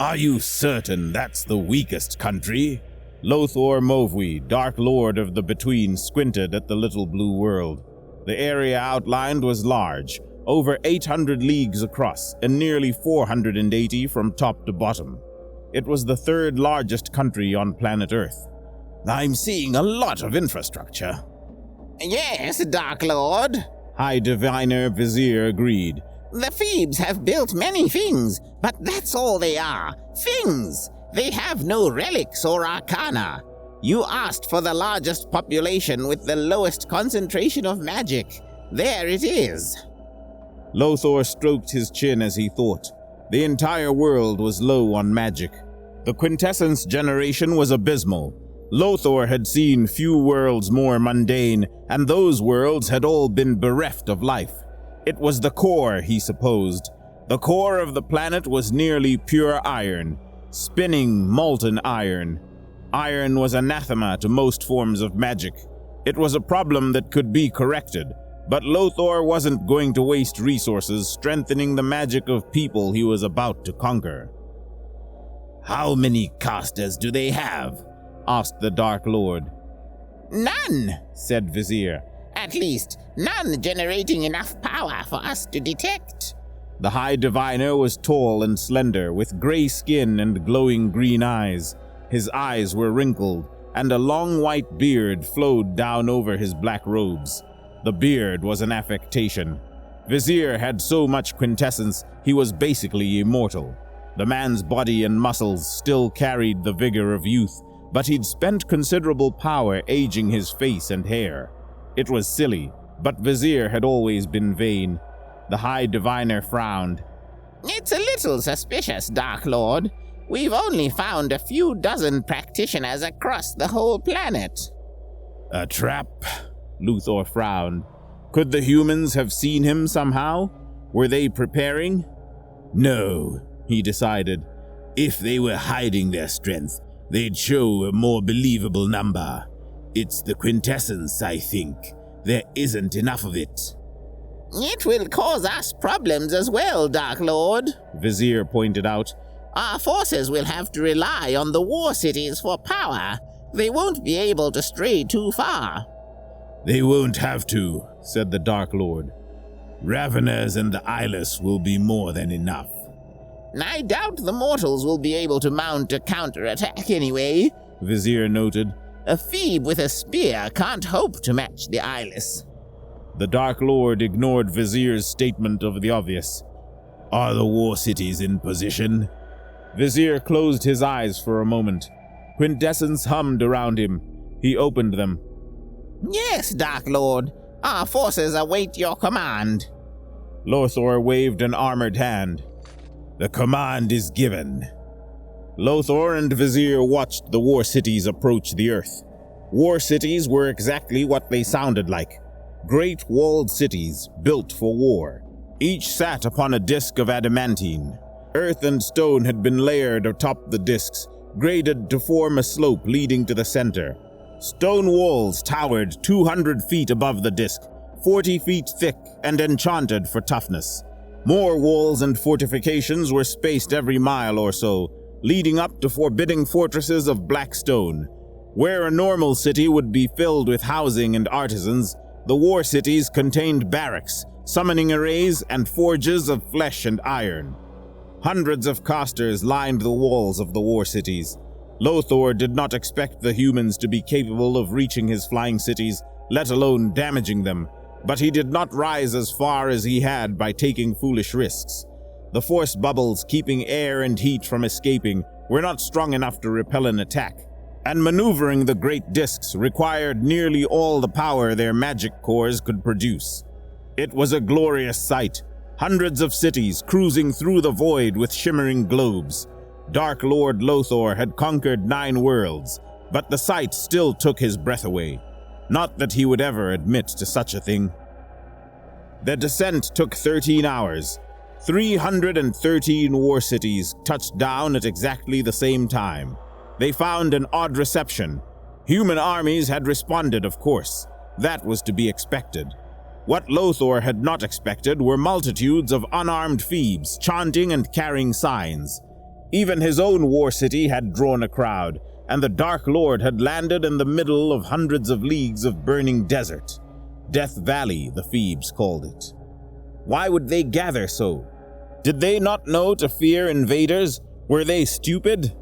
Are you certain that's the weakest country? Lothor Movwi, Dark Lord of the Between, squinted at the little blue world. The area outlined was large, over 800 leagues across and nearly 480 from top to bottom. It was the third largest country on planet Earth. I'm seeing a lot of infrastructure. Yes, Dark Lord, High Diviner Vizier agreed. The Phoebes have built many things, but that's all they are. Things! They have no relics or arcana. You asked for the largest population with the lowest concentration of magic. There it is. Lothor stroked his chin as he thought. The entire world was low on magic. The quintessence generation was abysmal. Lothor had seen few worlds more mundane, and those worlds had all been bereft of life. It was the core, he supposed. The core of the planet was nearly pure iron, spinning molten iron. Iron was anathema to most forms of magic. It was a problem that could be corrected, but Lothor wasn't going to waste resources strengthening the magic of people he was about to conquer. How many casters do they have? Asked the Dark Lord. None, said Vizier. At least, none generating enough power for us to detect. The High Diviner was tall and slender, with gray skin and glowing green eyes. His eyes were wrinkled, and a long white beard flowed down over his black robes. The beard was an affectation. Vizier had so much quintessence, he was basically immortal. The man's body and muscles still carried the vigor of youth, but he'd spent considerable power aging his face and hair. It was silly, but Vizier had always been vain. The High Diviner frowned. It's a little suspicious, Dark Lord. We've only found a few dozen practitioners across the whole planet. A trap? Lothor frowned. Could the humans have seen him somehow? Were they preparing? No, he decided. If they were hiding their strength, they'd show a more believable number. It's the quintessence, I think. There isn't enough of it. It will cause us problems as well, Dark Lord, Vizier pointed out. Our forces will have to rely on the war cities for power. They won't be able to stray too far. They won't have to, said the Dark Lord. Raveners and the eyeless will be more than enough. I doubt the mortals will be able to mount a counterattack anyway, Vizier noted. A Phoebe with a spear can't hope to match the eyeless. The Dark Lord ignored Vizier's statement of the obvious. Are the war cities in position? Vizier closed his eyes for a moment. Quintessence hummed around him. He opened them. Yes, Dark Lord. Our forces await your command. Lothor waved an armored hand. The command is given. Lothor and Vizier watched the war cities approach the earth. War cities were exactly what they sounded like. Great walled cities built for war. Each sat upon a disk of adamantine. Earth and stone had been layered atop the disks, graded to form a slope leading to the center. Stone walls towered 200 feet above the disk, 40 feet thick and enchanted for toughness. More walls and fortifications were spaced every mile or so, leading up to forbidding fortresses of black stone. Where a normal city would be filled with housing and artisans, the war cities contained barracks, summoning arrays, and forges of flesh and iron. Hundreds of casters lined the walls of the war cities. Lothor did not expect the humans to be capable of reaching his flying cities, let alone damaging them, but he did not rise as far as he had by taking foolish risks. The force bubbles keeping air and heat from escaping were not strong enough to repel an attack, and maneuvering the great discs required nearly all the power their magic cores could produce. It was a glorious sight, hundreds of cities cruising through the void with shimmering globes. Dark Lord Lothor had conquered 9 worlds, but the sight still took his breath away. Not that he would ever admit to such a thing. The descent took 13 hours. 313 war cities touched down at exactly the same time. They found an odd reception. Human armies had responded, of course. That was to be expected. What Lothor had not expected were multitudes of unarmed Phoebes chanting and carrying signs. Even his own war city had drawn a crowd, and the Dark Lord had landed in the middle of hundreds of leagues of burning desert. Death Valley, the Phoebes called it. Why would they gather so? Did they not know to fear invaders? Were they stupid?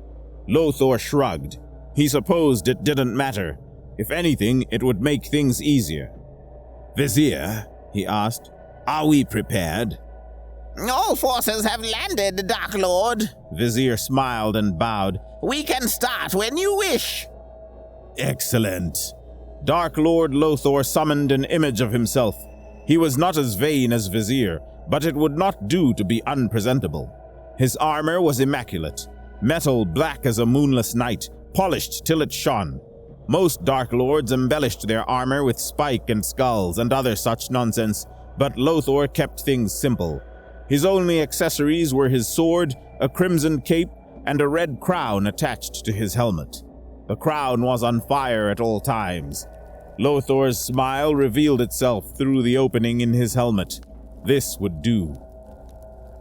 Lothor shrugged. He supposed it didn't matter. If anything, it would make things easier. "Vizier," he asked, "are we prepared?" All forces have landed, Dark Lord. Vizier smiled and bowed. We can start when you wish. Excellent. Dark Lord Lothor summoned an image of himself. He was not as vain as Vizier, but it would not do to be unpresentable. His armor was immaculate, metal black as a moonless night, polished till it shone. Most Dark Lords embellished their armor with spike and skulls and other such nonsense, but Lothor kept things simple. His only accessories were his sword, a crimson cape, and a red crown attached to his helmet. The crown was on fire at all times. Lothor's smile revealed itself through the opening in his helmet. This would do.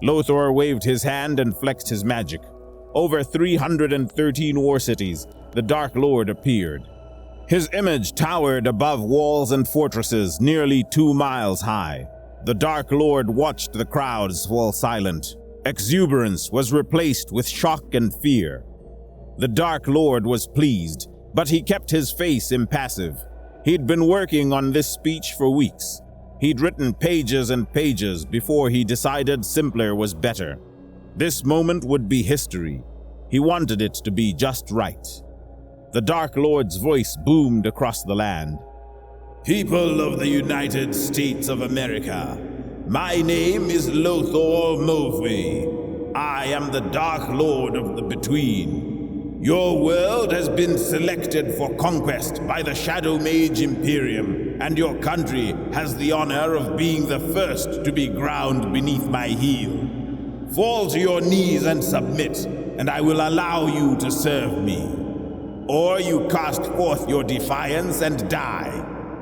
Lothor waved his hand and flexed his magic. Over 313 war cities, the Dark Lord appeared. His image towered above walls and fortresses nearly 2 miles high. The Dark Lord watched the crowds fall silent. Exuberance was replaced with shock and fear. The Dark Lord was pleased, but he kept his face impassive. He'd been working on this speech for weeks. He'd written pages and pages before he decided simpler was better. This moment would be history. He wanted it to be just right. The Dark Lord's voice boomed across the land. "People of the United States of America, my name is Lothor Mulvey. I am the Dark Lord of the Between. Your world has been selected for conquest by the Shadow Mage Imperium, and your country has the honor of being the first to be ground beneath my heel. Fall to your knees and submit, and I will allow you to serve me. Or you cast forth your defiance and die,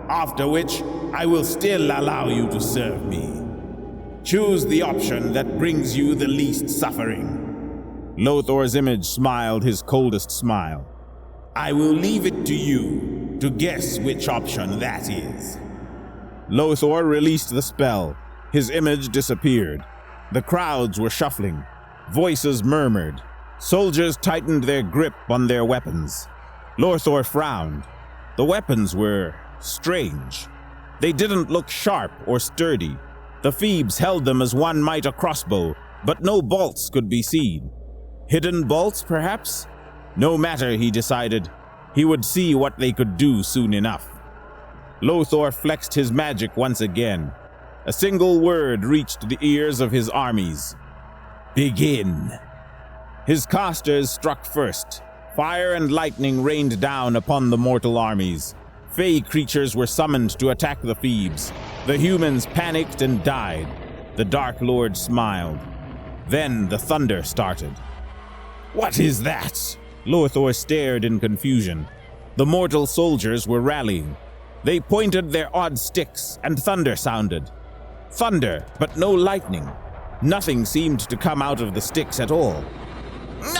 after which I will still allow you to serve me. Choose the option that brings you the least suffering." Lothor's image smiled his coldest smile. "I will leave it to you to guess which option that is." Lothor released the spell. His image disappeared. The crowds were shuffling. Voices murmured. Soldiers tightened their grip on their weapons. Lothor frowned. The weapons were strange. They didn't look sharp or sturdy. The Phoebes held them as one might a crossbow, but no bolts could be seen. Hidden bolts, perhaps? No matter, he decided. He would see what they could do soon enough. Lothor flexed his magic once again. A single word reached the ears of his armies. "Begin." His casters struck first. Fire and lightning rained down upon the mortal armies. Fey creatures were summoned to attack the Phoebes. The humans panicked and died. The Dark Lord smiled. Then the thunder started. "What is that?" Lothor stared in confusion. The mortal soldiers were rallying. They pointed their odd sticks, and thunder sounded. Thunder, but no lightning. Nothing seemed to come out of the sticks at all.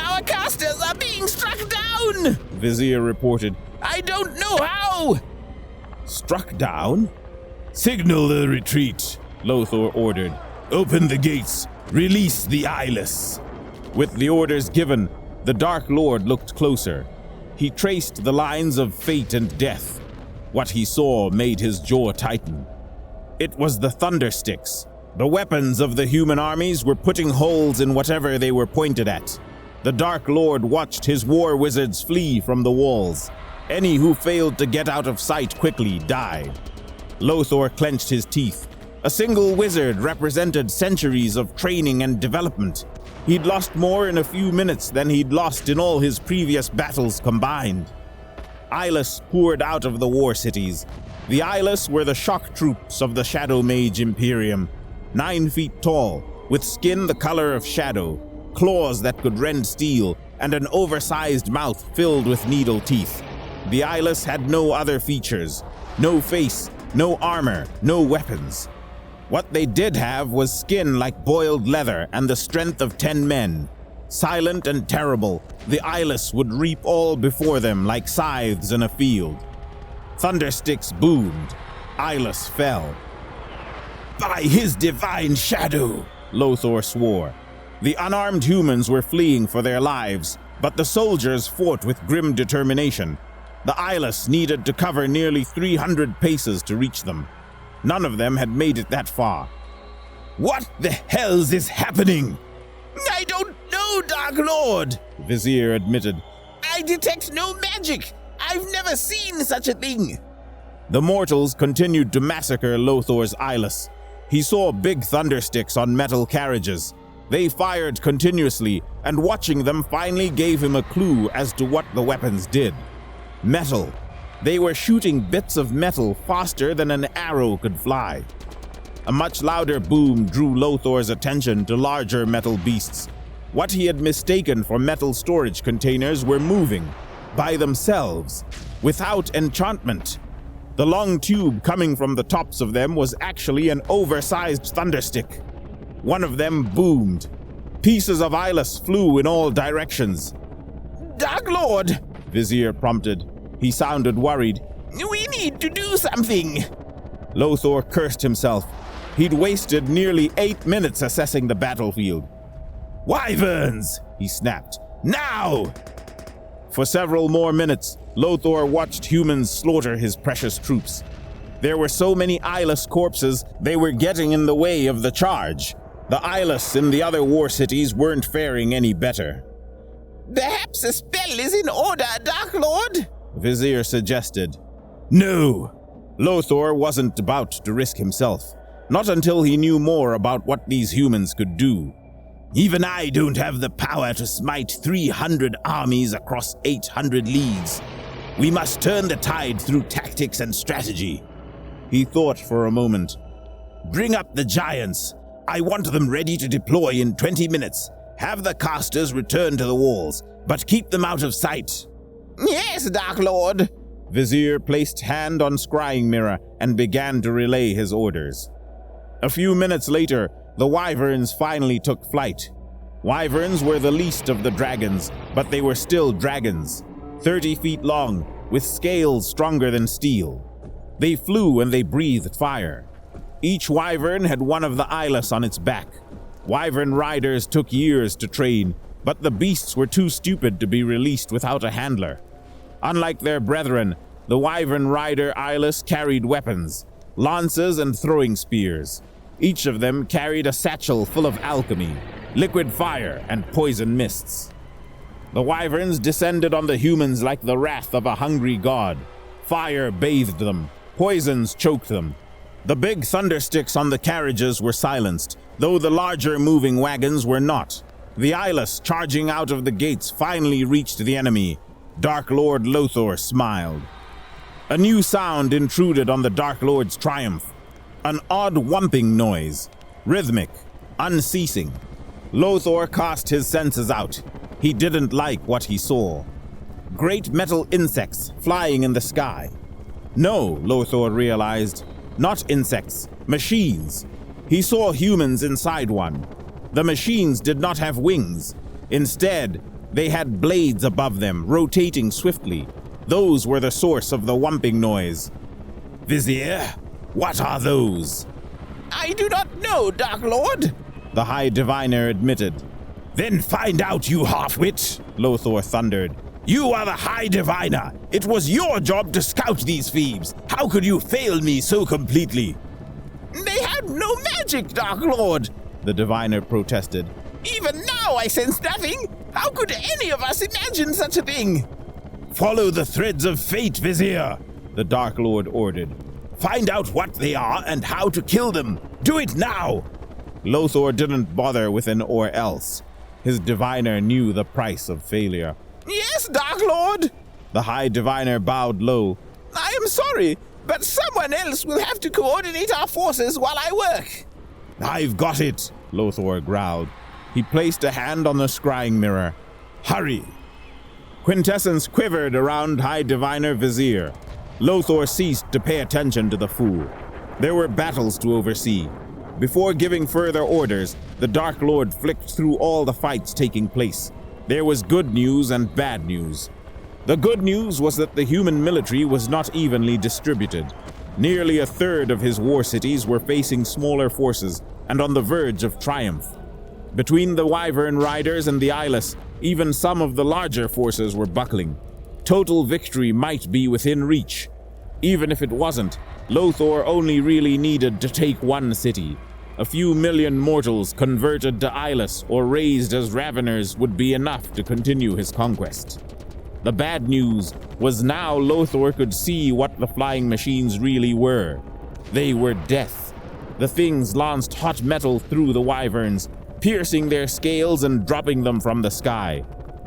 Our casters are being struck down, Vizier reported. I don't know how. Struck down? Signal the retreat, Lothor ordered. Open the gates. Release the eyeless. With the orders given, the Dark Lord looked closer. He traced the lines of fate and death. What he saw made his jaw tighten. It was the thunder sticks. The weapons of the human armies were putting holes in whatever they were pointed at. The Dark Lord watched his war wizards flee from the walls. Any who failed to get out of sight quickly died. Lothor clenched his teeth. A single wizard represented centuries of training and development. He'd lost more in a few minutes than he'd lost in all his previous battles combined. Eyeless poured out of the war cities. The Eyeless were the shock troops of the Shadow Mage Imperium, 9 feet tall, with skin the color of shadow, claws that could rend steel, and an oversized mouth filled with needle teeth. The Eyeless had no other features, no face, no armor, no weapons. What they did have was skin like boiled leather and the strength of 10 men. Silent and terrible, the eyeless would reap all before them like scythes in a field. Thundersticks boomed. Eyeless fell. "By his divine shadow," Lothor swore. The unarmed humans were fleeing for their lives, but the soldiers fought with grim determination. The eyeless needed to cover nearly 300 paces to reach them. None of them had made it that far. "What the hell's is happening?" I don't know, Dark Lord, Vizier admitted. I detect no magic. I've never seen such a thing. The mortals continued to massacre Lothor's eyeless. He saw big thundersticks on metal carriages. They fired continuously, and watching them finally gave him a clue as to what the weapons did. Metal. They were shooting bits of metal faster than an arrow could fly. A much louder boom drew Lothor's attention to larger metal beasts. What he had mistaken for metal storage containers were moving, by themselves, without enchantment. The long tube coming from the tops of them was actually an oversized thunderstick. One of them boomed. Pieces of eyeless flew in all directions. Dark Lord, Vizier prompted. He sounded worried. We need to do something. Lothor cursed himself. He'd wasted nearly 8 minutes assessing the battlefield. "Wyverns!" he snapped. "Now!" For several more minutes, Lothor watched humans slaughter his precious troops. There were so many eyeless corpses, they were getting in the way of the charge. The eyeless in the other war cities weren't faring any better. "Perhaps a spell is in order, Dark Lord," Vizier suggested. No! Lothor wasn't about to risk himself. Not until he knew more about what these humans could do. "Even I don't have the power to smite 300 armies across 800 leagues. We must turn the tide through tactics and strategy." He thought for a moment. "Bring up the giants. I want them ready to deploy in 20 minutes. Have the casters return to the walls, but keep them out of sight." "Yes, Dark Lord." Vizier placed hand on scrying mirror and began to relay his orders. A few minutes later, the wyverns finally took flight. Wyverns were the least of the dragons, but they were still dragons, 30 feet long, with scales stronger than steel. They flew and they breathed fire. Each wyvern had one of the eyeless on its back. Wyvern riders took years to train, but the beasts were too stupid to be released without a handler. Unlike their brethren, the wyvern rider eyeless carried weapons, lances and throwing spears. Each of them carried a satchel full of alchemy, liquid fire, and poison mists. The wyverns descended on the humans like the wrath of a hungry god. Fire bathed them, poisons choked them. The big thundersticks on the carriages were silenced, though the larger moving wagons were not. The eyeless charging out of the gates finally reached the enemy. Dark Lord Lothor smiled. A new sound intruded on the Dark Lord's triumph. An odd whumping noise, rhythmic, unceasing. Lothor cast his senses out. He didn't like what he saw. Great metal insects flying in the sky. No, Lothor realized, not insects, machines. He saw humans inside one. The machines did not have wings. Instead, they had blades above them, rotating swiftly. Those were the source of the whumping noise. "Vizier, what are those?" "I do not know, Dark Lord," the High Diviner admitted. "Then find out, you half-wit," Lothor thundered. "You are the High Diviner. It was your job to scout these thieves. How could you fail me so completely?" "They had no magic, Dark Lord," the Diviner protested. "Even now I sense nothing. How could any of us imagine such a thing?" "Follow the threads of fate, Vizier," the Dark Lord ordered. "Find out what they are and how to kill them. Do it now!" Lothor didn't bother with an or else. His Diviner knew the price of failure. "Yes, Dark Lord." The High Diviner bowed low. "I am sorry, but someone else will have to coordinate our forces while I work." "I've got it," Lothor growled. He placed a hand on the scrying mirror. "Hurry!" Quintessence quivered around High Diviner Vizier. Lothor ceased to pay attention to the fool. There were battles to oversee. Before giving further orders, the Dark Lord flicked through all the fights taking place. There was good news and bad news. The good news was that the human military was not evenly distributed. Nearly a third of his war cities were facing smaller forces and on the verge of triumph. Between the Wyvern Riders and the Eyeless, even some of the larger forces were buckling. Total victory might be within reach. Even if it wasn't, Lothor only really needed to take one city. A few million mortals converted to Eyeless or raised as Raveners would be enough to continue his conquest. The bad news was now Lothor could see what the flying machines really were. They were death. The things launched hot metal through the wyverns, piercing their scales and dropping them from the sky.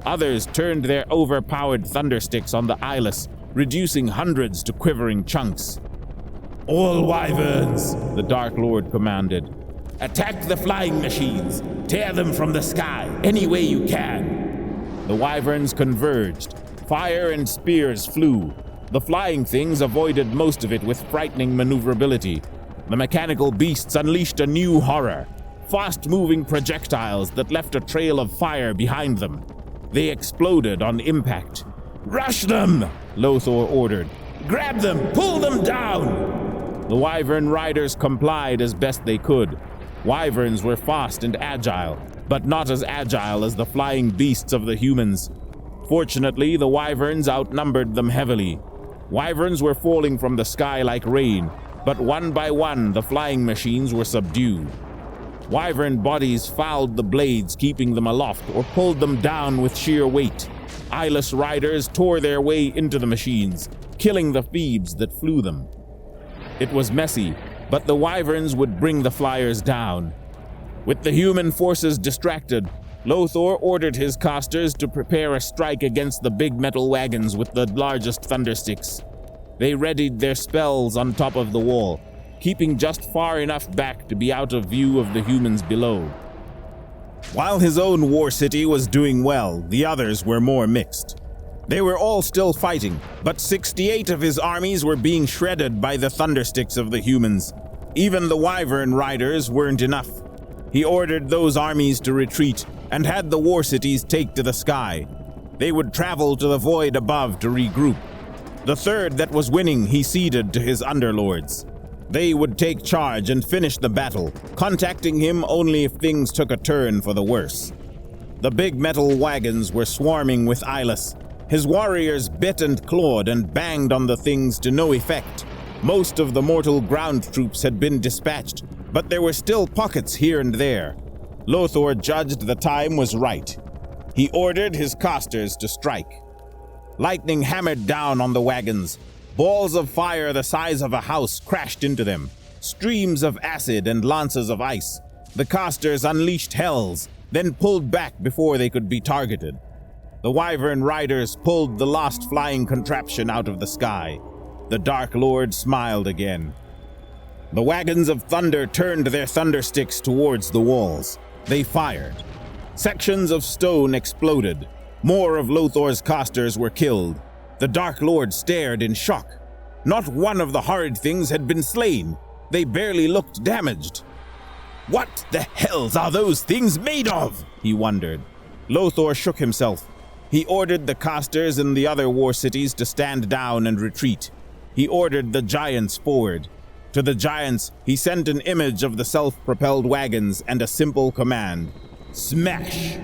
Others turned their overpowered thundersticks on the Eyeless, reducing hundreds to quivering chunks. "All wyverns," the Dark Lord commanded. "Attack the flying machines! Tear them from the sky, any way you can!" The wyverns converged. Fire and spears flew. The flying things avoided most of it with frightening maneuverability. The mechanical beasts unleashed a new horror. Fast-moving projectiles that left a trail of fire behind them. They exploded on impact. "Rush them!" Lothor ordered. "Grab them! Pull them down!" The Wyvern Riders complied as best they could. Wyverns were fast and agile, but not as agile as the flying beasts of the humans. Fortunately, the Wyverns outnumbered them heavily. Wyverns were falling from the sky like rain, but one by one the flying machines were subdued. Wyvern bodies fouled the blades, keeping them aloft, or pulled them down with sheer weight. Eyeless riders tore their way into the machines, killing the Phoebes that flew them. It was messy, but the wyverns would bring the flyers down. With the human forces distracted, Lothor ordered his casters to prepare a strike against the big metal wagons with the largest thundersticks. They readied their spells on top of the wall, keeping just far enough back to be out of view of the humans below. While his own war city was doing well, the others were more mixed. They were all still fighting, but 68 of his armies were being shredded by the thundersticks of the humans. Even the Wyvern Riders weren't enough. He ordered those armies to retreat and had the war cities take to the sky. They would travel to the void above to regroup. The third that was winning he ceded to his underlords. They would take charge and finish the battle, contacting him only if things took a turn for the worse. The big metal wagons were swarming with Eyeless. His warriors bit and clawed and banged on the things to no effect. Most of the mortal ground troops had been dispatched, but there were still pockets here and there. Lothor judged the time was right. He ordered his casters to strike. Lightning hammered down on the wagons. Balls of fire the size of a house crashed into them. Streams of acid and lances of ice. The casters unleashed hells, then pulled back before they could be targeted. The Wyvern Riders pulled the lost flying contraption out of the sky. The Dark Lord smiled again. The wagons of thunder turned their thundersticks towards the walls. They fired. Sections of stone exploded. More of Lothor's casters were killed. The Dark Lord stared in shock. Not one of the horrid things had been slain. They barely looked damaged. "What the hells are those things made of?" he wondered. Lothor shook himself. He ordered the casters in the other war cities to stand down and retreat. He ordered the giants forward. To the giants, he sent an image of the self-propelled wagons and a simple command: smash!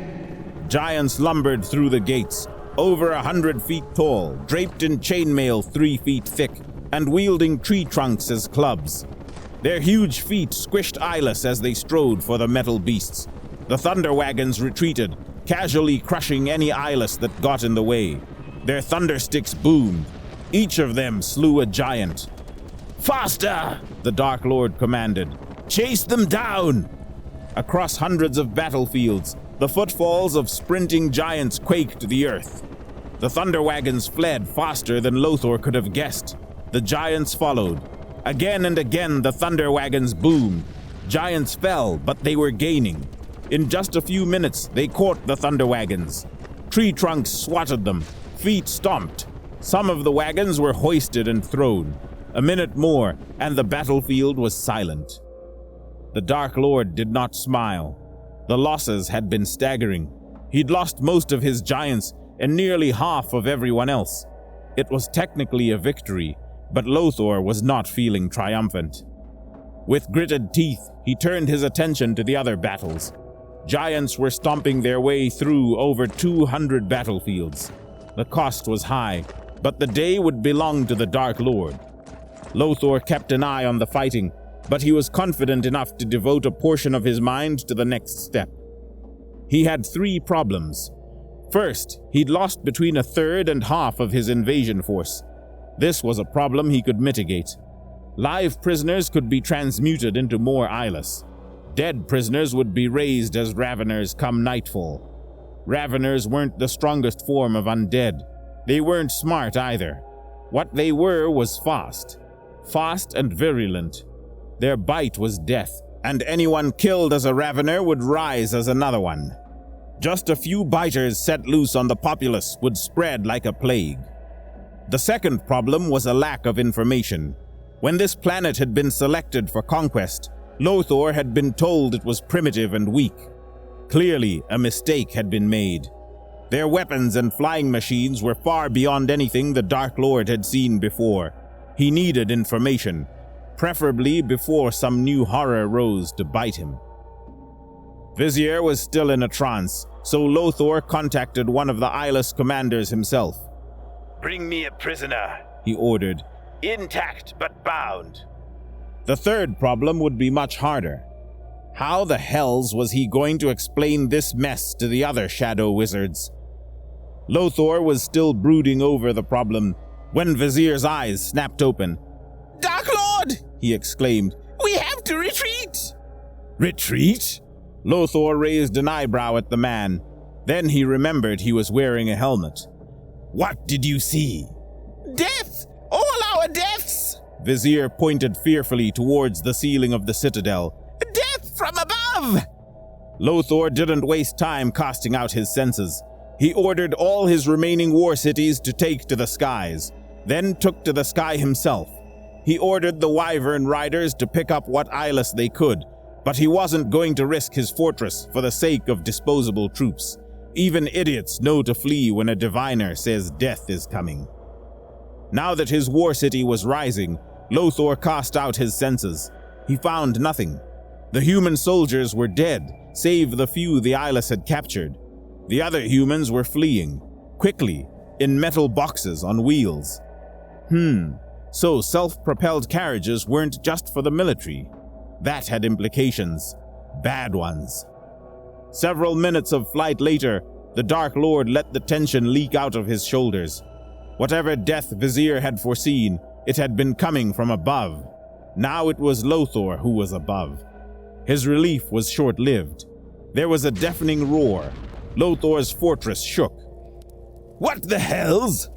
Giants lumbered through the gates, over 100 feet tall, draped in chainmail 3 feet thick, and wielding tree trunks as clubs. Their huge feet squished Eyeless as they strode for the metal beasts. The thunder wagons retreated, casually crushing any Eyeless that got in the way. Their thundersticks boomed. Each of them slew a giant. "Faster!" the Dark Lord commanded. "Chase them down!" Across hundreds of battlefields, the footfalls of sprinting giants quaked the earth. The thunder wagons fled faster than Lothor could have guessed. The giants followed. Again and again the thunder wagons boomed. Giants fell, but they were gaining. In just a few minutes, they caught the thunder wagons. Tree trunks swatted them. Feet stomped. Some of the wagons were hoisted and thrown. A minute more, and the battlefield was silent. The Dark Lord did not smile. The losses had been staggering. He'd lost most of his giants and nearly half of everyone else. It was technically a victory, but Lothor was not feeling triumphant. With gritted teeth, he turned his attention to the other battles. Giants were stomping their way through over 200 battlefields. The cost was high, but the day would belong to the Dark Lord. Lothor kept an eye on the fighting, but he was confident enough to devote a portion of his mind to the next step. He had 3 problems. First, he'd lost between a third and half of his invasion force. This was a problem he could mitigate. Live prisoners could be transmuted into more eyeless. Dead prisoners would be raised as Raveners come nightfall. Raveners weren't the strongest form of undead. They weren't smart either. What they were was fast. Fast and virulent. Their bite was death, and anyone killed as a Ravener would rise as another one. Just a few biters set loose on the populace would spread like a plague. The second problem was a lack of information. When this planet had been selected for conquest, Lothor had been told it was primitive and weak. Clearly, a mistake had been made. Their weapons and flying machines were far beyond anything the Dark Lord had seen before. He needed information, preferably before some new horror rose to bite him. Vizier was still in a trance, so Lothor contacted one of the eyeless commanders himself. "Bring me a prisoner," he ordered. "Intact but bound." The third problem would be much harder. How the hells was he going to explain this mess to the other shadow wizards? Lothor was still brooding over the problem when Vizier's eyes snapped open. Dark Lord! He exclaimed. We have to retreat! Retreat? Lothor raised an eyebrow at the man. Then he remembered he was wearing a helmet. What did you see? Death! All our deaths! Vizier pointed fearfully towards the ceiling of the citadel. Death from above! Lothor didn't waste time casting out his senses. He ordered all his remaining war cities to take to the skies, then took to the sky himself. He ordered the Wyvern riders to pick up what eyeless they could, but he wasn't going to risk his fortress for the sake of disposable troops. Even idiots know to flee when a diviner says death is coming. Now that his war city was rising, Lothor cast out his senses. He found nothing. The human soldiers were dead, save the few the eyeless had captured. The other humans were fleeing, quickly, in metal boxes on wheels. So self-propelled carriages weren't just for the military. That had implications, bad ones. Several minutes of flight later, the Dark Lord let the tension leak out of his shoulders. Whatever death Vizier had foreseen, it had been coming from above. Now it was Lothor who was above. His relief was short-lived. There was a deafening roar. Lothor's fortress shook. What the hells?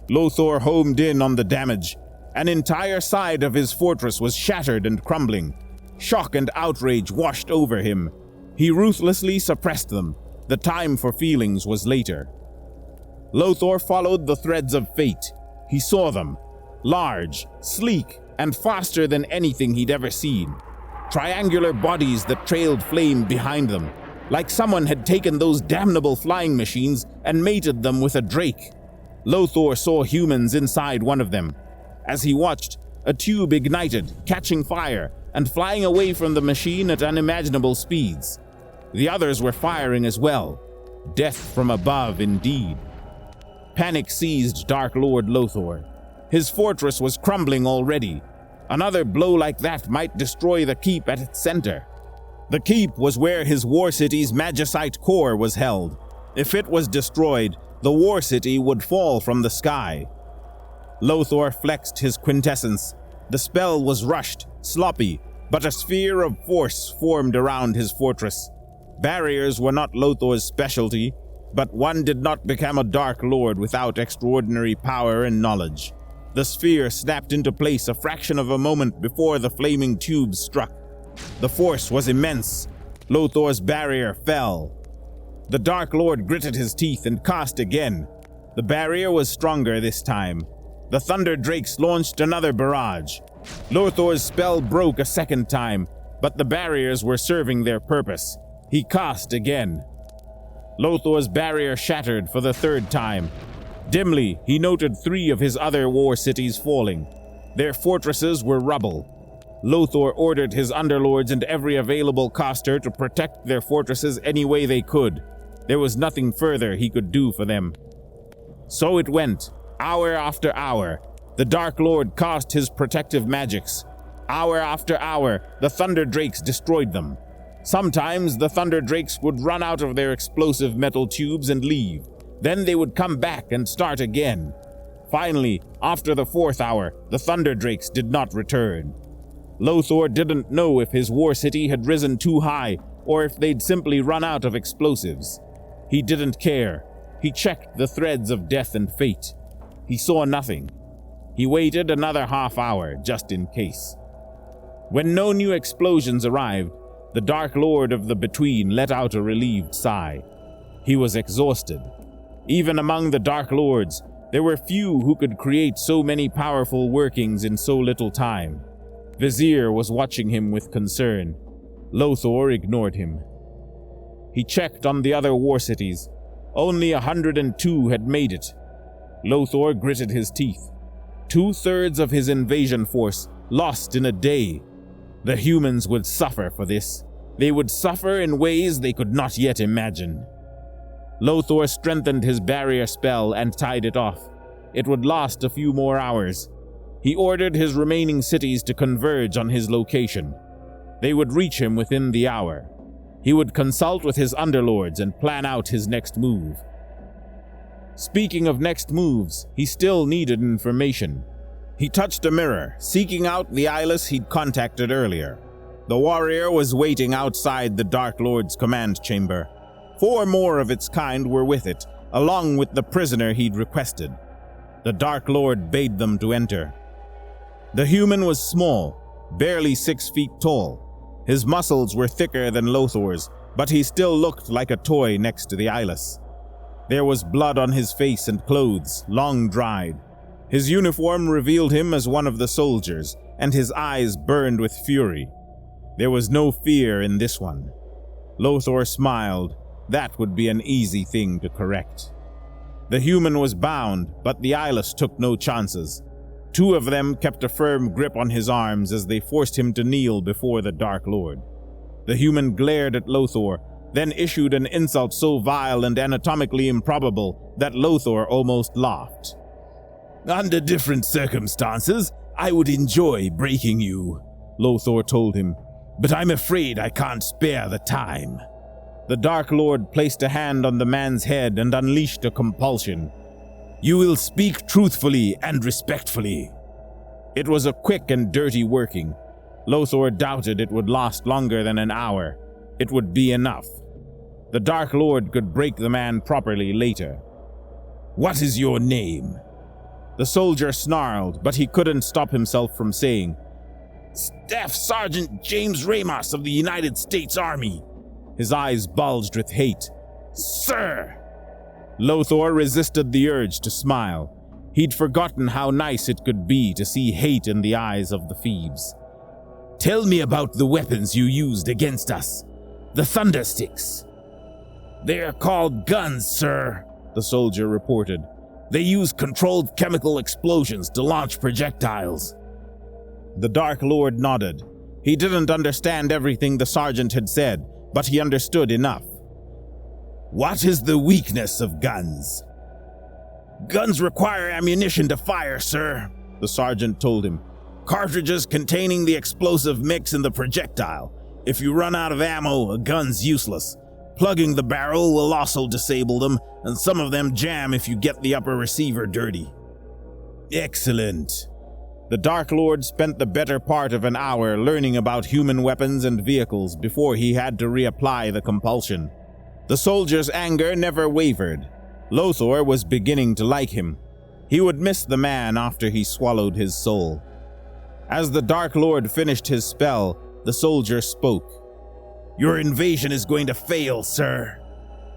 Lothor homed in on the damage. An entire side of his fortress was shattered and crumbling. Shock and outrage washed over him. He ruthlessly suppressed them. The time for feelings was later. Lothor followed the threads of fate. He saw them. Large, sleek, and faster than anything he'd ever seen. Triangular bodies that trailed flame behind them, like someone had taken those damnable flying machines and mated them with a drake. Lothor saw humans inside one of them. As he watched, a tube ignited, catching fire, and flying away from the machine at unimaginable speeds. The others were firing as well. Death from above, indeed. Panic seized Dark Lord Lothor. His fortress was crumbling already. Another blow like that might destroy the keep at its center. The keep was where his war city's magicite core was held. If it was destroyed, the war city would fall from the sky. Lothor flexed his quintessence. The spell was rushed, sloppy, but a sphere of force formed around his fortress. Barriers were not Lothor's specialty, but one did not become a Dark Lord without extraordinary power and knowledge. The sphere snapped into place a fraction of a moment before the flaming tubes struck. The force was immense. Lothor's barrier fell. The Dark Lord gritted his teeth and cast again. The barrier was stronger this time. The Thunder Drakes launched another barrage. Lothor's spell broke a second time. but the barriers were serving their purpose. He cast again. Lothor's barrier shattered for the third time. Dimly, he noted 3 of his other war cities falling. Their fortresses were rubble. Lothor ordered his underlords and every available caster to protect their fortresses any way they could. There was nothing further he could do for them. So it went, hour after hour. The Dark Lord cast his protective magics. Hour after hour, the Thunder Drakes destroyed them. Sometimes the Thunder Drakes would run out of their explosive metal tubes and leave. Then they would come back and start again. Finally, after the 4th hour, the Thunder Drakes did not return. Lothor didn't know if his war city had risen too high or if they'd simply run out of explosives. He didn't care. He checked the threads of death and fate. He saw nothing. He waited another half hour, just in case. When no new explosions arrived, the Dark Lord of the Between let out a relieved sigh. He was exhausted. Even among the Dark Lords, there were few who could create so many powerful workings in so little time. Vizier was watching him with concern. Lothor ignored him. He checked on the other war cities. Only 102 had made it. Lothor gritted his teeth. 2/3 of his invasion force lost in a day. The humans would suffer for this. They would suffer in ways they could not yet imagine. Lothor strengthened his barrier spell and tied it off. It would last a few more hours. He ordered his remaining cities to converge on his location. They would reach him within the hour. He would consult with his underlords and plan out his next move. Speaking of next moves, he still needed information. He touched a mirror, seeking out the eyeless he'd contacted earlier. The warrior was waiting outside the Dark Lord's command chamber. 4 more of its kind were with it, along with the prisoner he'd requested. The Dark Lord bade them to enter. The human was small, barely 6 feet tall. His muscles were thicker than Lothor's, but he still looked like a toy next to the eyeless. There was blood on his face and clothes, long dried. His uniform revealed him as one of the soldiers, and his eyes burned with fury. There was no fear in this one. Lothor smiled. That would be an easy thing to correct. The human was bound, but the eyeless took no chances. 2 of them kept a firm grip on his arms as they forced him to kneel before the Dark Lord. The human glared at Lothor, then issued an insult so vile and anatomically improbable that Lothor almost laughed. "Under different circumstances, I would enjoy breaking you," Lothor told him, "but I'm afraid I can't spare the time." The Dark Lord placed a hand on the man's head and unleashed a compulsion. "You will speak truthfully and respectfully." It was a quick and dirty working. Lothor doubted it would last longer than an hour. It would be enough. The Dark Lord could break the man properly later. "What is your name?" The soldier snarled, but he couldn't stop himself from saying, "Staff Sergeant James Ramos of the United States Army." His eyes bulged with hate. "Sir!" Lothor resisted the urge to smile. He'd forgotten how nice it could be to see hate in the eyes of the thieves. "Tell me about the weapons you used against us. The Thundersticks." "They are called guns, sir," the soldier reported. "They use controlled chemical explosions to launch projectiles." The Dark Lord nodded. He didn't understand everything the sergeant had said, but he understood enough. "What is the weakness of guns?" "Guns require ammunition to fire, sir," the sergeant told him. "Cartridges containing the explosive mix in the projectile. If you run out of ammo, a gun's useless. Plugging the barrel will also disable them, and some of them jam if you get the upper receiver dirty." "Excellent." The Dark Lord spent the better part of an hour learning about human weapons and vehicles before he had to reapply the compulsion. The soldier's anger never wavered. Lothor was beginning to like him. He would miss the man after he swallowed his soul. As the Dark Lord finished his spell, the soldier spoke. "Your invasion is going to fail, sir."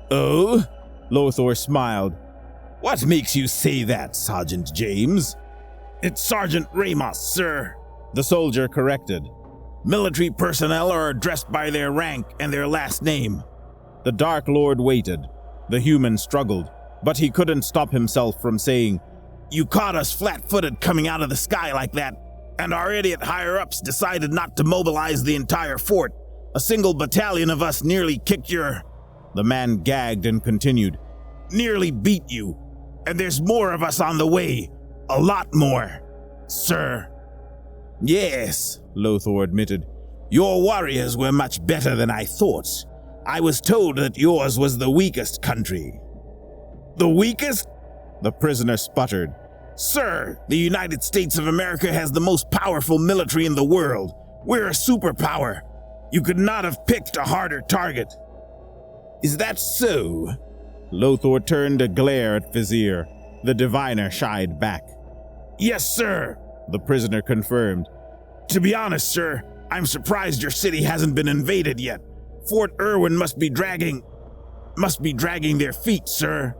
"Oh?" Lothor smiled. "What makes you say that, Sergeant James?" "It's Sergeant Ramos, sir," the soldier corrected. Military personnel are addressed by their rank and their last name. The Dark Lord waited. The human struggled, but he couldn't stop himself from saying, "You caught us flat-footed coming out of the sky like that, and our idiot higher-ups decided not to mobilize the entire fort. A single battalion of us nearly kicked your..." The man gagged and continued, "Nearly beat you. And there's more of us on the way. A lot more, sir." "Yes," Lothor admitted. "Your warriors were much better than I thought. I was told that yours was the weakest country." "The weakest?" the prisoner sputtered. "Sir, the United States of America has the most powerful military in the world. We're a superpower. You could not have picked a harder target." "Is that so?" Lothor turned a glare at Vizier. The diviner shied back. "Yes, sir," the prisoner confirmed. "To be honest, sir, I'm surprised your city hasn't been invaded yet. Fort Irwin must be dragging their feet, sir."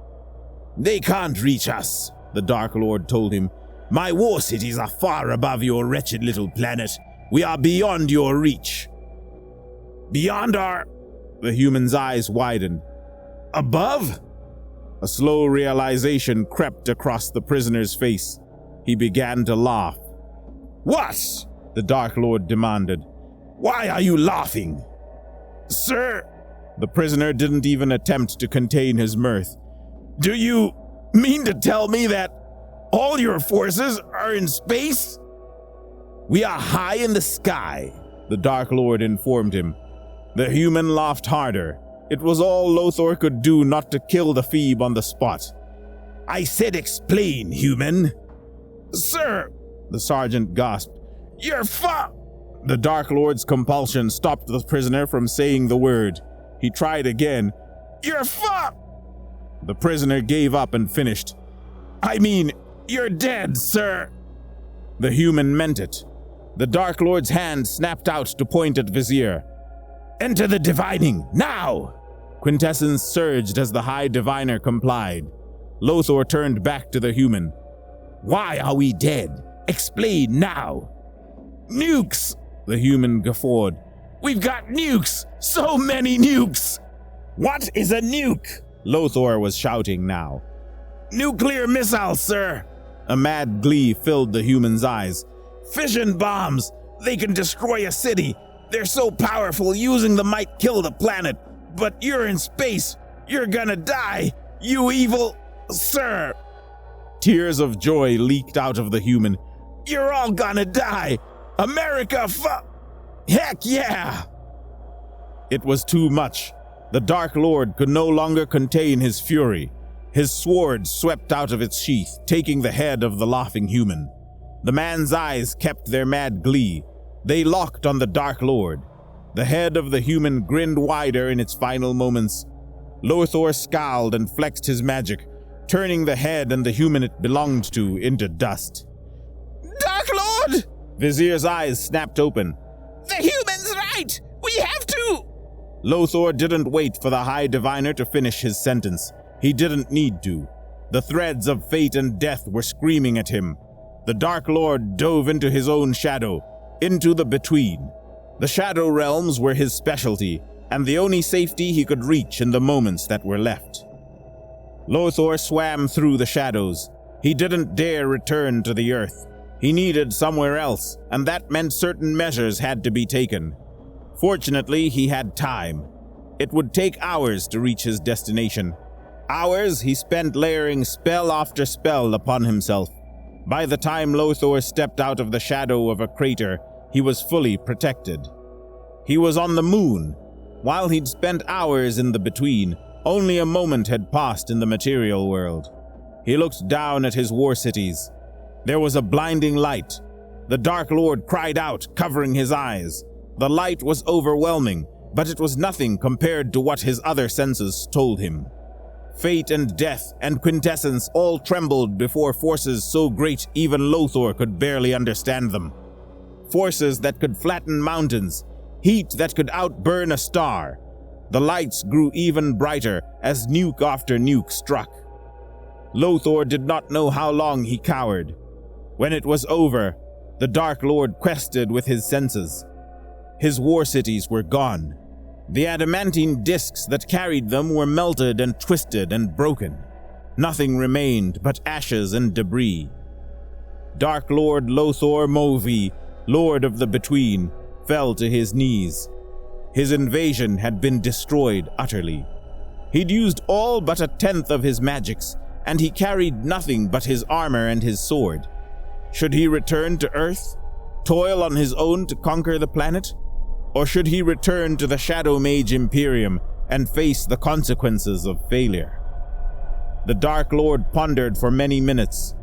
"They can't reach us," the Dark Lord told him. "My war cities are far above your wretched little planet. We are beyond your reach." "Beyond our..." The human's eyes widened. "Above?" A slow realization crept across the prisoner's face. He began to laugh. "What?" the Dark Lord demanded. "Why are you laughing?" "Sir," the prisoner didn't even attempt to contain his mirth. "Do you mean to tell me that all your forces are in space?" "We are high in the sky," the Dark Lord informed him. The human laughed harder. It was all Lothor could do not to kill the Phoebe on the spot. "I said explain, human." "Sir," the sergeant gasped. "You're The Dark Lord's compulsion stopped the prisoner from saying the word. He tried again. "You're The prisoner gave up and finished. "I mean, you're dead, sir." The human meant it. The Dark Lord's hand snapped out to point at Vizier. "Enter the divining, now!" Quintessence surged as the High Diviner complied. Lothor turned back to the human. "Why are we dead? Explain now." "Nukes!" the human guffawed. "We've got nukes! So many nukes!" "What is a nuke?" Lothor was shouting now. "Nuclear missiles, sir!" A mad glee filled the human's eyes. "Fission bombs! They can destroy a city! They're so powerful, using them might kill the planet! But you're in space! You're gonna die! You evil... sir!" Tears of joy leaked out of the human. "You're all gonna die! America Heck yeah!" It was too much. The Dark Lord could no longer contain his fury. His sword swept out of its sheath, taking the head of the laughing human. The man's eyes kept their mad glee. They locked on the Dark Lord. The head of the human grinned wider in its final moments. Lothor scowled and flexed his magic, turning the head and the human it belonged to into dust. "Dark Lord!" Vizier's eyes snapped open. "The human's right! We have to!" Lothor didn't wait for the High Diviner to finish his sentence. He didn't need to. The threads of fate and death were screaming at him. The Dark Lord dove into his own shadow, into the between. The shadow realms were his specialty, and the only safety he could reach in the moments that were left. Lothor swam through the shadows. He didn't dare return to the earth. He needed somewhere else, and that meant certain measures had to be taken. Fortunately, he had time. It would take hours to reach his destination. Hours he spent layering spell after spell upon himself. By the time Lothor stepped out of the shadow of a crater, he was fully protected. He was on the moon. While he'd spent hours in the between, only a moment had passed in the material world. He looked down at his war cities. There was a blinding light. The Dark Lord cried out, covering his eyes. The light was overwhelming, but it was nothing compared to what his other senses told him. Fate and death and quintessence all trembled before forces so great even Lothor could barely understand them. Forces that could flatten mountains, heat that could outburn a star. The lights grew even brighter as nuke after nuke struck. Lothor did not know how long he cowered. When it was over, the Dark Lord quested with his senses. His war cities were gone. The adamantine discs that carried them were melted and twisted and broken. Nothing remained but ashes and debris. Dark Lord Lothor Movi, Lord of the Between, fell to his knees. His invasion had been destroyed utterly. He'd used all but 1/10 of his magics, and he carried nothing but his armor and his sword. Should he return to Earth, toil on his own to conquer the planet? Or should he return to the Shadow Mage Imperium and face the consequences of failure? The Dark Lord pondered for many minutes.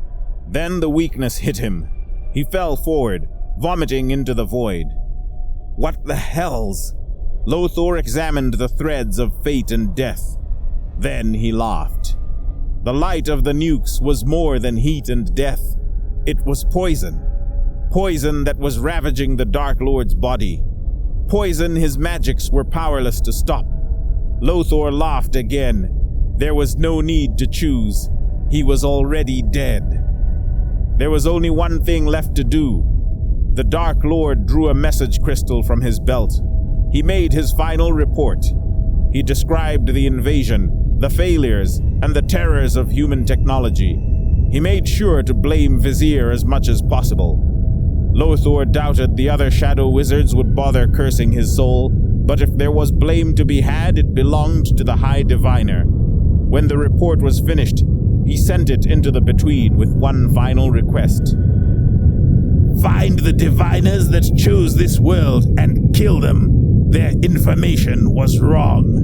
Then the weakness hit him. He fell forward, vomiting into the void. What the hells? Lothor examined the threads of fate and death. Then he laughed. The light of the nukes was more than heat and death. It was poison. Poison that was ravaging the Dark Lord's body. Poison his magics were powerless to stop. Lothor laughed again. There was no need to choose. He was already dead. There was only one thing left to do. The Dark Lord drew a message crystal from his belt. He made his final report. He described the invasion, the failures, and the terrors of human technology. He made sure to blame Vizier as much as possible. Lothor doubted the other shadow wizards would bother cursing his soul, but if there was blame to be had, it belonged to the High Diviner. When the report was finished, he sent it into the Between with one final request. Find the diviners that chose this world and kill them. Their information was wrong.